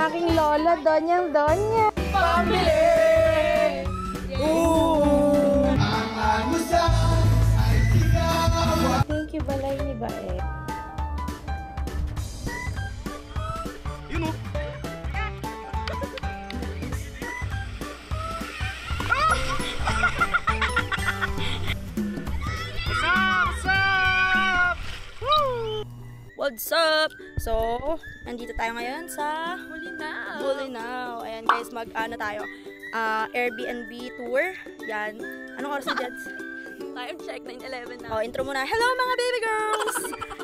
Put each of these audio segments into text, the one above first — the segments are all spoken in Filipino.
aking lola, Donyang-Donya. Pamili! Thank you, balay ni Bae. Yun o! What's up? So, nandito tayo ngayon sa Bolinao. Ayan guys, mag-ano tayo? Airbnb tour. Yan. Anong oras na, Jeds? Time check, 9:11 na. Oh, intro muna. Hello mga baby girls!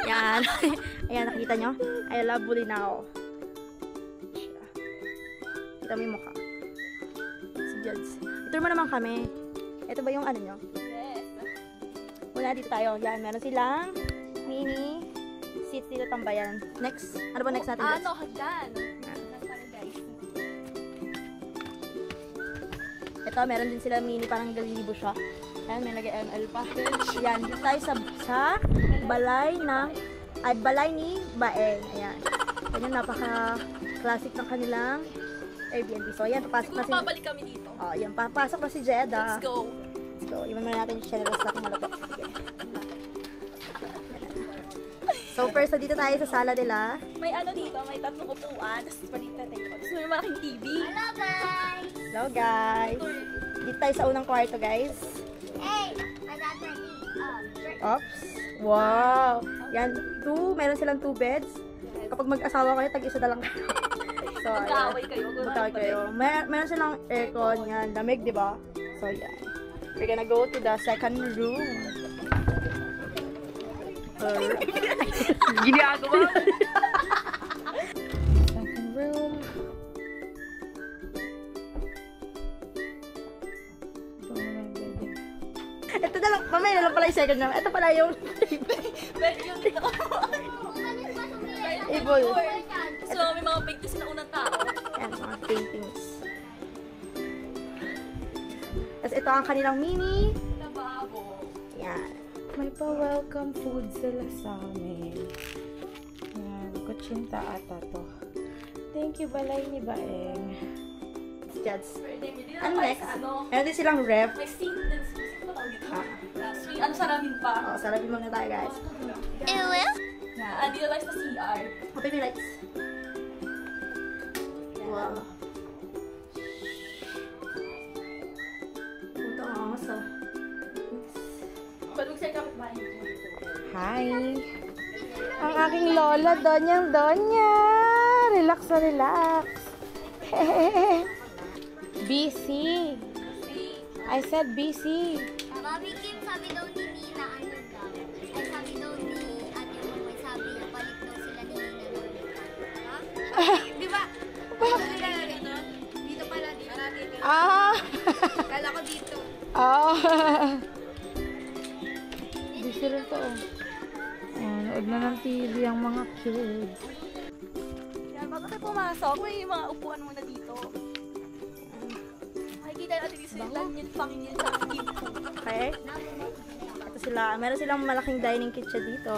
Yan. Ayan, nakikita nyo? I love Bolinao. Kita mo yung mukha. Si Jeds. Tour mo naman kami. Ito ba yung ano nyo? Yes. Wala, dito tayo. Yan, meron silang mini seats dito tambayan. Next. Ano ba next natin? Jeds? Ano, hagdan. Guys. Ito, meron din sila mini parang galibo siya. Ayan, may nag-ML package. Yan, dito tayo sa balay ni Baeng. Ayan. Ayan, napaka-classic ng kanilang Airbnb. So, ayan, papasok na si... Siguro babalik kami dito. Oh, ayan, papasok na si Jeddah. Let's go. So, iwan muna natin yung channel sa ating malapit. So, first, dito tayo sa sala nila. May ano dito, may tatlong upuan. Tapos palit na tayo. Tapos may malaking TV. Hello guys! Hello, guys. Dito tayo sa unang kwarto, guys. Hey! I got ready. Oops. Wow. Yan, meron silang 2 beds. Kapag mag-asawa kayo, tag-isa na lang kayo. So, Mag-aaway kayo. Mag-aaway kayo. Meron silang aircon, yan. Lamig, di ba? So, yan. We're gonna go to the second room. Ginagawa. Second room. Ito na lang, mamaya na lang pala yung second room. Ito pala yung Pero yun dito. table. So, may mga paintings na unang tao. Yan, mga paintings. Tapos ito ang kanilang mini. Lababo. Yan. May pa-welcome food sila sa amin. Yan, kutsinta ata to. Thank you, balay ni Baeng. Jets. Ano next? Meron din silang ref. May sink din. Sink pa tawag dito. Swing. Ano, salamin pa. Oh, sarapin muna tayo, guys. Dito tayo sa CR. Happy me lights. Wow. Puto ang angas, oh. Balog sa'yo kapit-bahay. Hi! Ang aking lola, Donyang-Donya! Relax na relax! busy! I said busy! Bobby Kim, sabi daw ni Nina, ano daw? Ay, sabi daw ni Ate Momoy, sabi niya, balik daw sila ni Nina Lolita. Ha? Di ba? Dito pala, dito. Ah! Kala ko dito. Ah! Busy rin to, oh. Nood na ng TV ang mga kids. Yan, bago tayo pumasok, may mga upuan muna dito. Makikita natin dito sila yung pangin sa akin. Okay? Ito sila. Meron silang malaking dining kitchen dito.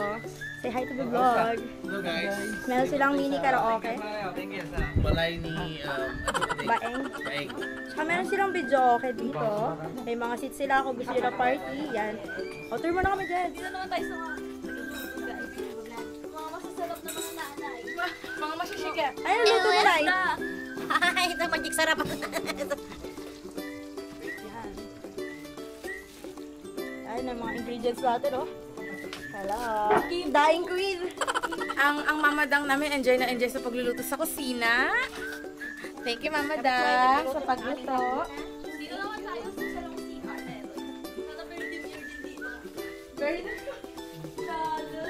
Say hi to the vlog. Hello guys. Meron silang mini karaoke. Balay ni Baeng. Baeng. Tsaka meron silang videoke dito. May mga seats sila kung gusto nila party. Yan. O, tour mo na kami dyan. Dito naman tayo sa mga masasarap na mga nanay. Mga masisigat. Ayun, luto mo na. Ay, ito magic sarap. Yan. Ayun ang mga ingredients natin, oh. Hello. Dying queen. Ang mamadang namin enjoy na enjoy sa pagluluto sa kusina. Thank you, mamadang, sa pagluto. Dito naman tayo sa salong CR meron. Sana very demure din dito. Very Lalo.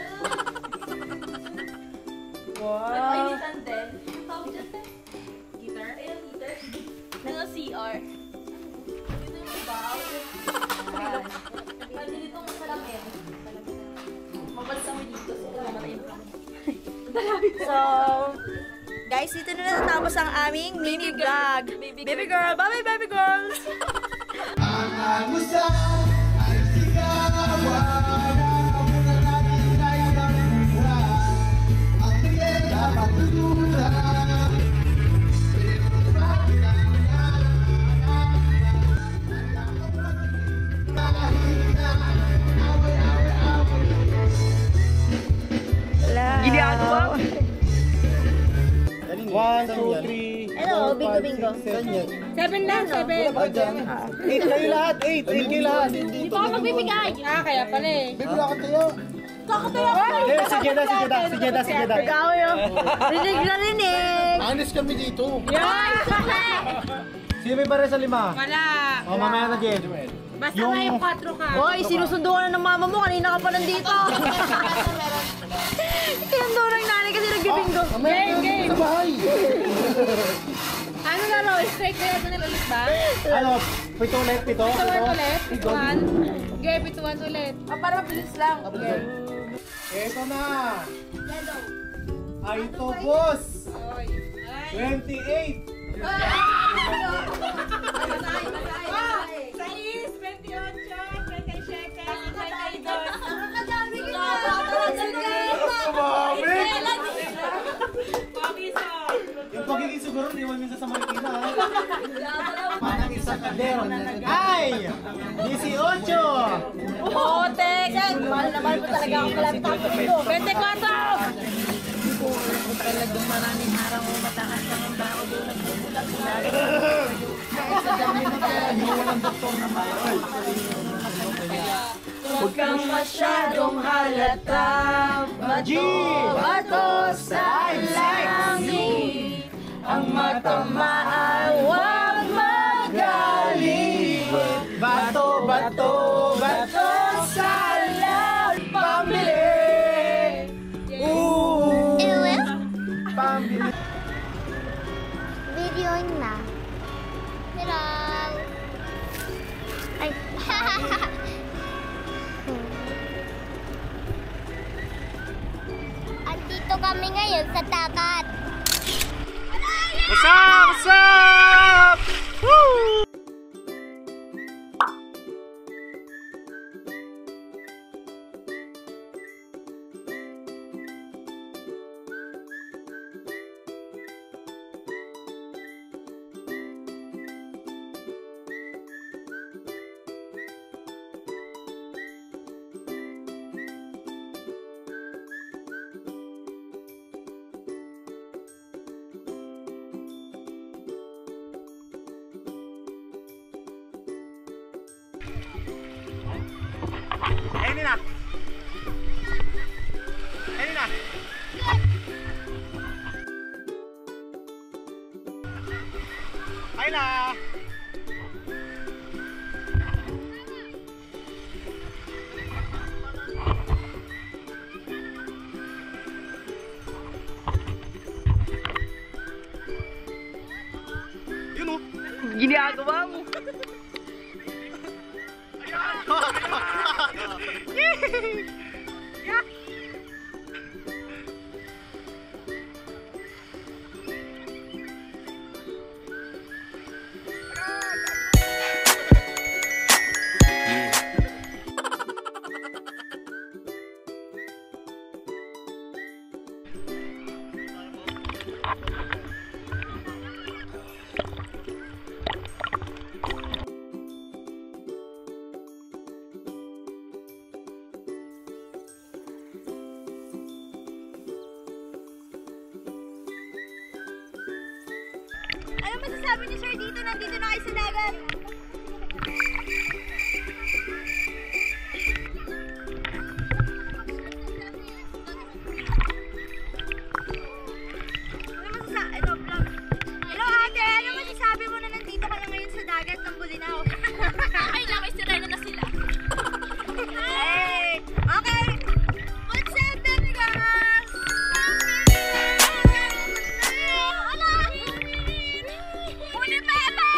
wow. Nagpainitan din. Ang tawag dyan din. Heater? Ayun, heater. Mga CR. Dito yung baw. Pwede dito ang salamin. Mabalik kami dito. Sila namatay yung kami. So, guys, dito na natapos ang aming mini vlog. Baby girl. Bye-bye, baby girls! Ang agusan ay sigawan na muna natin ay mabuhay. Ang bigay dapat tutunan. 1, 2, 3, Ano, bingo. 7. 7 lang, 7. Wala ba dyan? 8 kayo lahat, 8 kayo lahat. Hindi pa ako magbibigay. Kaya pala eh. Bibila ka tayo. Eh, si Jeda. Ikaw yun. Rinig na rinig. Anis kami dito. Yan! Sino may bare sa 5? Wala. O, mamaya na, Jed. Basta may 4 ka. Hoy, sinusundo ka na ng mama mo. Kanina ka pa nandito. Sinundo ng nanay kasi nagbibingo. Game. Sa bahay. Ano na raw? Straight na yan ulit ba? Ano? 7 ulit? 7? Pituan ulit? Pituan? Okay, pituan ulit. Para mabilis lang. Okay. Eto na. Ay, ito, boss. 28. Yung pagiging siguro, iwan minsan sa Marikina, ha? Manang isang kaldero. Ay! 18! Otek! Mahal na mahal mo talaga ako kalapit ako dito. 24! Huwag kang masyadong halata. Bato sa langit. Ang mata maawag magaling. Bato sa langit. Pambili. Pambili. Videoing na. Hello. Ay. Andito kami ngayon sa dagat. What's up? Woo! Ayun na. Ayun na. Yun o. Ginagawa mo. Ano masasabi ni Sir dito? Nandito na kayo sa dagat. Hello ate, ano masasabi mo na nandito ka na ngayon sa dagat ng Bulinaw? Ay lang, may sirena na sila. Hey! Okay! What's up, baby girl? Huli bebe!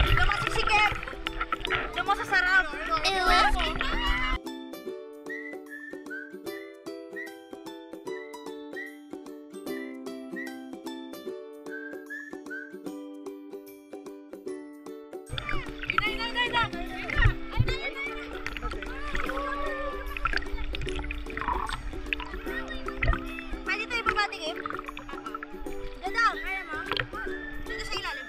Ito mo sisikip! Ito mo sa sarap! Pwede tayo babatingin? Diyan daw, kaya mo? Dito sa ilalim.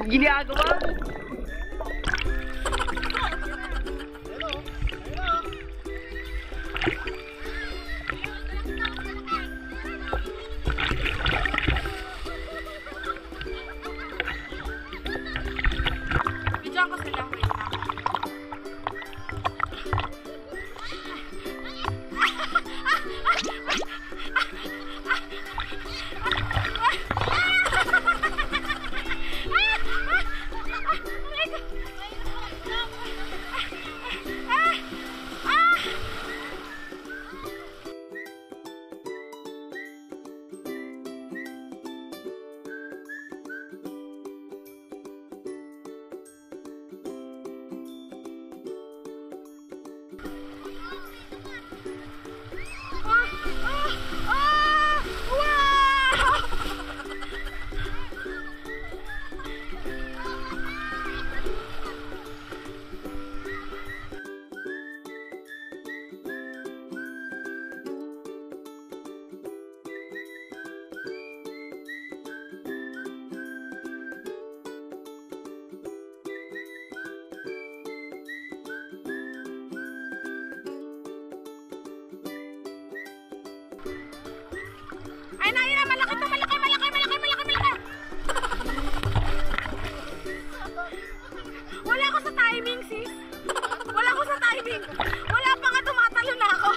Ginagawa mo. Ayun na, malaki to, malaki. Wala ako sa timing, sis. Wala ako sa timing. Wala pa nga, tumatalo na ako.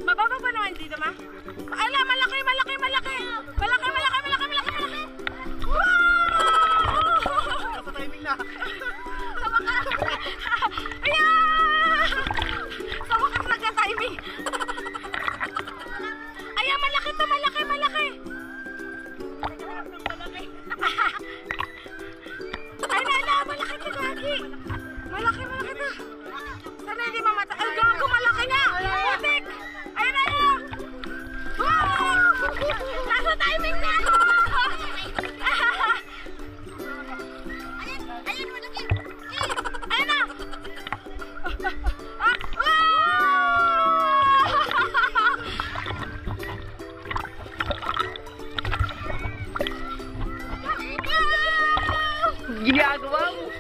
Mababa pa naman dito, ma? Ala, malaki. Nasa timing na. Sa wakas! Ayan! Sa wakas nagka-timing. Ayan, malaki to, malaki. Ay, malaki to, Gagi. Malaki to. Sana hindi mamata. Ay, gago, malaki nga. Putik! Ayan na. Wow! Nasa timing na ako! Ayun, malaki. Ayan na! Ginagawa mo.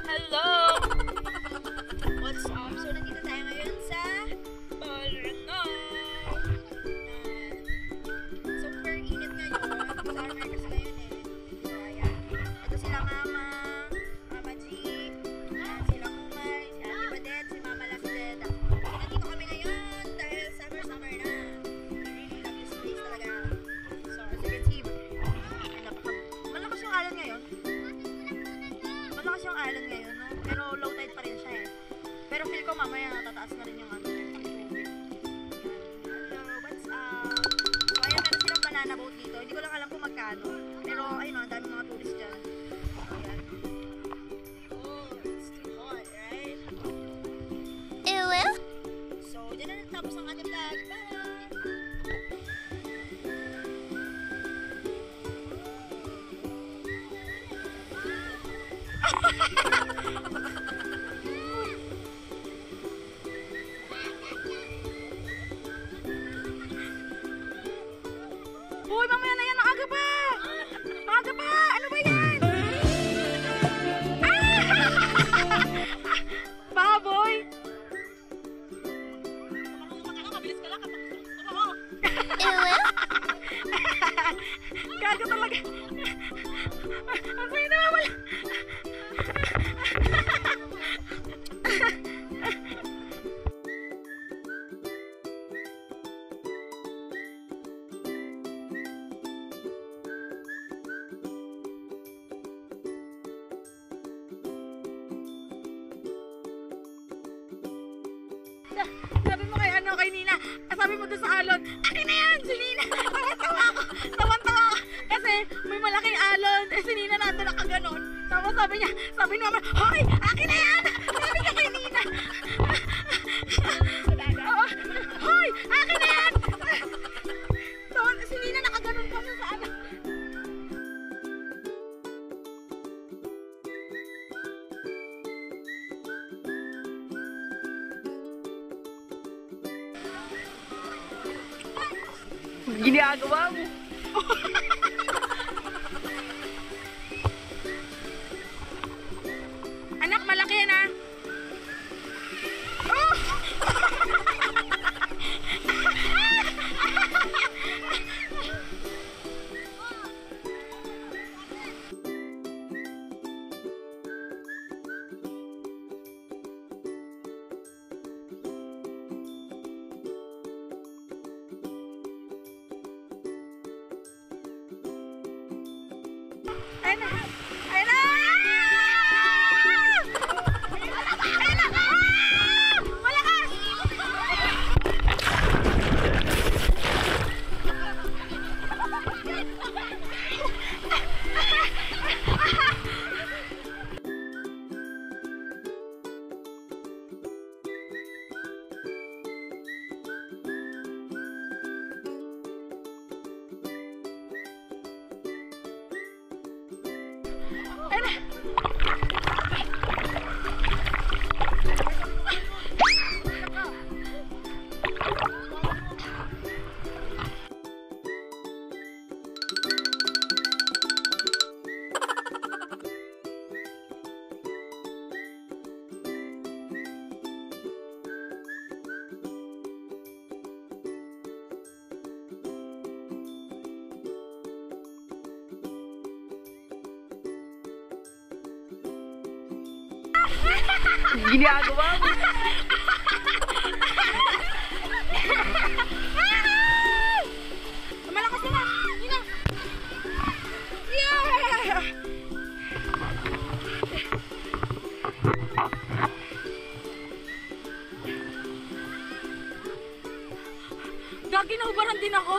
Hello! What's up? So, nandito tayo ngayon sa Balanog. Super init ngayon. Summer kasi ngayon eh. So, ayan. Ito sila Mama G, sila Kumay, si Ate Badet, si Mama Lasted. So, nandito kami ngayon dahil summer na. We really love this place talaga. So, as you can see, malakas yung alon ngayon. Malakas yung alon ngayon, no? Pero low tide pa rin siya eh. Pero feel ko mamaya tataas na rin yung ano. Hello, what's up? So ayan, meron silang banana boat dito. Hindi ko lang alam kung magkano. Pero ayun, ang dami mga tourist dyan. So ayan. Oh, it's too hot, right? Ew. So dyan na natapos ang ating vlog. Bye! Uy, mamaya na yan, maaga pa! Maaga pa! Ano ba yan? Baboy! Gago talaga. Ang sayo na wala. Sabi mo kay Nina, sabi mo doon sa alon, akin na yan, si Nina. Tawan-tawa ako. Kasi may malaking alon, si Nina nandun nakaganon. Tapos sabi ni Mama, hoy, akin na yan. Sabi niya kay Nina. Ginagawa mo. Anak, malaki yan ah. Ayun na! Ayun na! Ayun na! Malakas! Ginagawa mo. Malakas na. Yun na. Yeah! Gagi, naubaran din ako.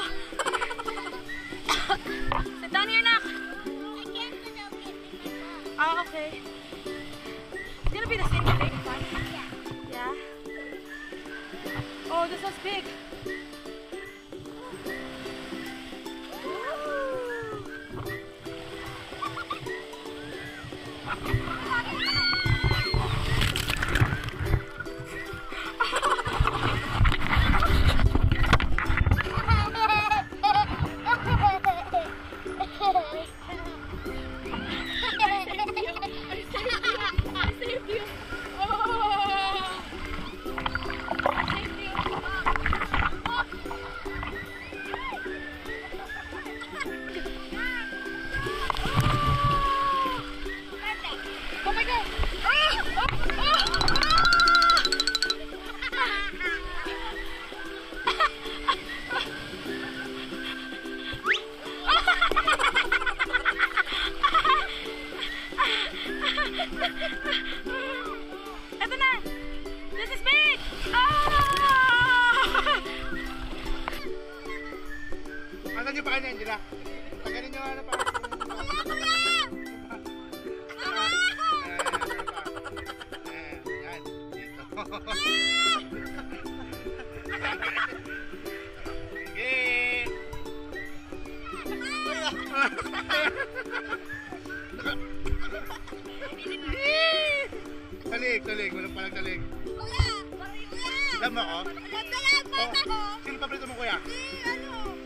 Sit down here, nak. Ah, okay. It's gonna be the same thing, right? Yeah. Oh, this was big. Ito na! This is big! Ano nyo pa kanya, Angela? Taganin nyo ano pa. Yan, dito. Talig, talig. Walang palang talig. Alam mo ako? Sino paborito mo, kuya?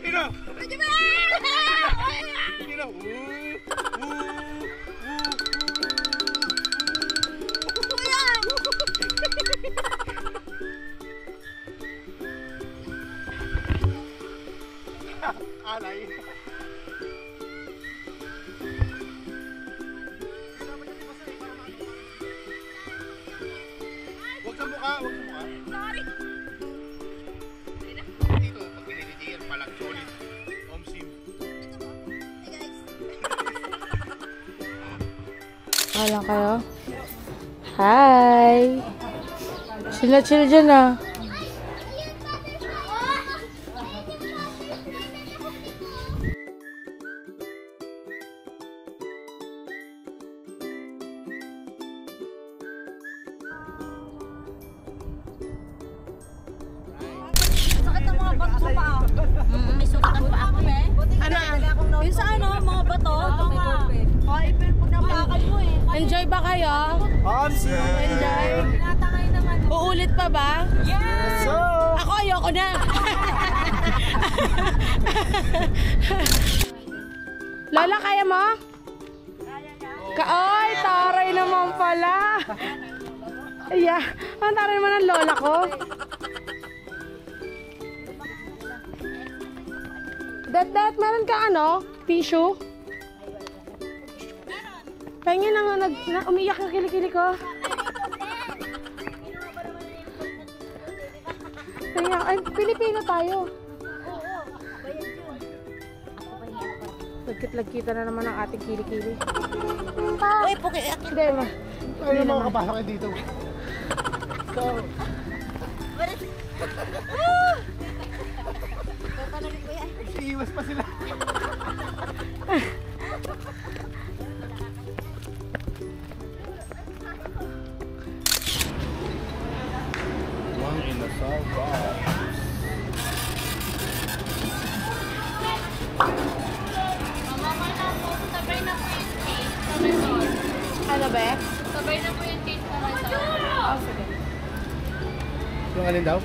Sino? Sino? Alay. Huwag sa mukha, huwag sa mukha. Sorry! Dito, pag pinilitiyan, palang solid. Omsim. Wala kayo? Hi! Chill dyan ah. Sakit ng mga bato sa paa. May sukat ang paa ko eh. Ano? Yun sa ano, mga bato. Ay, pag napakan mo eh. Enjoy ba kayo? Omsim! Enjoy? Tinatangay naman. Uulit pa ba? Yes! So, Ako ayoko na. Lola, kaya mo? Ay, taray naman pala. Yeah, ang taray naman ng lola ko. Dat, meron ka ano? Tissue? Pengin na umiyak yung kilikili ko. Pengin, ay, Pilipino tayo. Lagkit-lagkita na naman ang ating kilikili. Uy, puki. Hindi, ma. Ano mo makapasok kayo dito? So, iiwas pa sila. Mang inasal box. Ano ba? Sabay na po yung cake para sa... Oh, sige. Yung alin daw?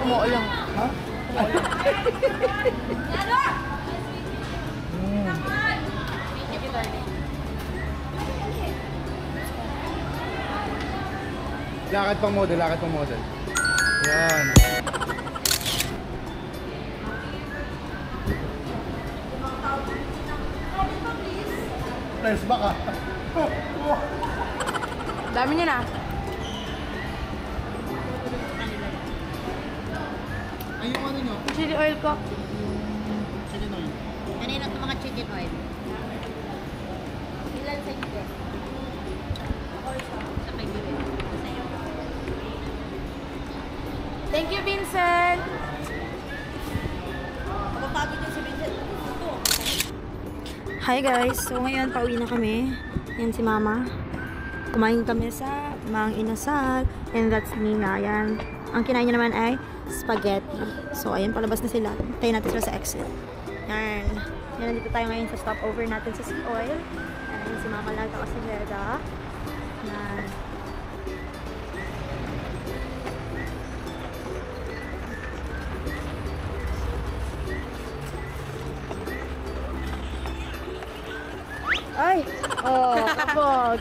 Umuulang. Ha? Lakad pang model, lakad pang model. Yan. Press back ah. Dami niya na. Ay, yung ano nyo? Chili oil ko. Chicken oil. Kanina ito mga chicken oil. Ilan sa inyo? Sa kay Gilid. Sa'yo. Thank you, Vincent. Mapapagod din si Vincent. Hi guys, so ngayon pauwi na kami. Yan si Mama. Kumain kami sa Mang Inasal. And that's Nina. Yan. Ang kinain niya naman ay spaghetti. So ayan, palabas na sila. Tayo natin sila sa exit. Yan. Yan, nandito tayo ngayon sa stopover natin sa Sea Oil. Yan si Mama Laga kasi Leda. Yan. Ay! Oh, kapog.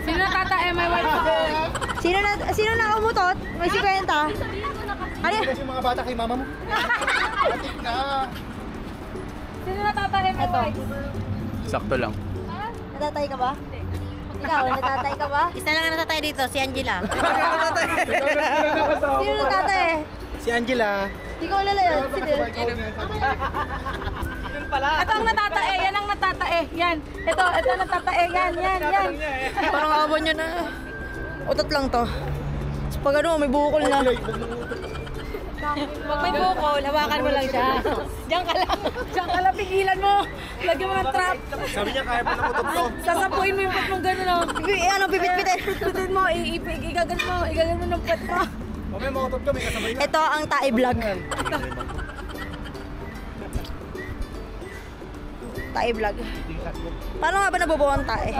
Sino natatae? May wife ako. Sino na umutot? May 50. Ano? Kasi mga bata kay mama mo. Atik na. Sino natatae? May wife. Sakto lang. Natatay ka ba? Ikaw, natatay ka ba? Isa lang ang natatay dito, si Angela. Sino natatay? Si Angela. Ikaw lala yun. Sino? Ito ang natatae. Yan ang natatae. Yan. Ito ang natatae. Yan. Parang abo nyo na. Utot lang to. So, pag ano, may bukol na. Pag may bukol, hawakan mo lang siya. Diyan ka lang. Diyan ka lang. Pigilan mo. Lagyan mo ng trap. Sabi niya kaya pa na utot to. Sasapuin mo yung pet mong gano'n. Oh. Ano, pipit-pitin. Pipitin mo. Igagan mo. Igagan mo ng pet mo. Mamaya mga utot kami kasabay na. Ito ang tae vlog. Tae vlog. Paano nga ba nabubuo ang tae?